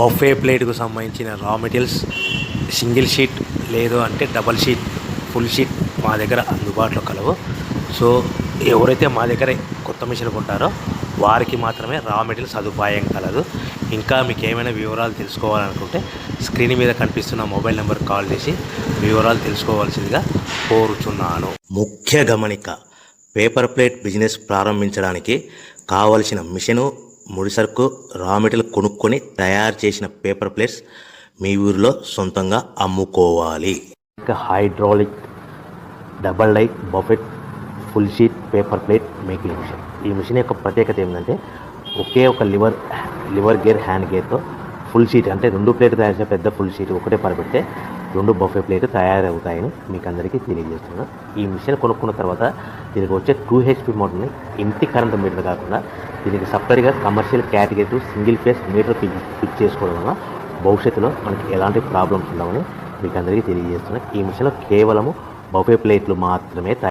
Buffet ప్లేట్కు సంబంధించిన రా materials single sheet లేదు అంటే డబల్ షీట్ ఫుల్ షీట్ మా దగ్గర అందుబాటులో కలవు. సో ఎవరైతే మా దగ్గర కొత్త మిషన్ కొంటారో వారికి మాత్రమే రా మెటీరియల్ సదుపాయం కలదు. ఇంకా మీకు ఏమైనా వివరాలు తెలుసుకోవాలనుకుంటే స్క్రీన్ మీద కనిపిస్తున్న మొబైల్ నెంబర్ కాల్ చేసి వివరాలు తెలుసుకోవాల్సిందిగా కోరుచున్నాను. ముఖ్య గమనిక: పేపర్ ప్లేట్ బిజినెస్ ప్రారంభించడానికి కావలసిన మిషను, ముడిసరుకు, రా మెటీరియల్ కొనుక్కొని తయారు చేసిన పేపర్ ప్లేట్స్ మీ ఊరిలో సొంతంగా అమ్ముకోవాలి. ఇంకా hydraulic, double die, buffet, full sheet paper plate making machine. ఈ మిషన్ యొక్క ప్రత్యేకత ఏంటంటే ఒకే ఒక లివర్ గేర్, హ్యాండ్ గేర్తో ఫుల్ షీట్ అంటే 2 ప్లేట్లు తయారు చేసే పెద్ద ఫుల్ షీట్ ఒకటే పరబెడితే 2 బఫే ప్లేట్ తయారవుతాయని మీకు అందరికీ తెలియజేస్తున్నాను. ఈ మిషన్ కొనుక్కున్న తర్వాత దీనికి వచ్చే 2 HP మోటార్ని ఇంటి కరెంట్ మీటర్ కాకుండా దీనికి సపరేట్గా commercial category single phase metre fix చేసుకోవడం వల్ల భవిష్యత్తులో మనకి ఎలాంటి ప్రాబ్లమ్స్ ఉండవని మీకు అందరికీ తెలియజేస్తున్నాను. ఈ మిషన్లో కేవలము బఫే ప్లేట్లు మాత్రమే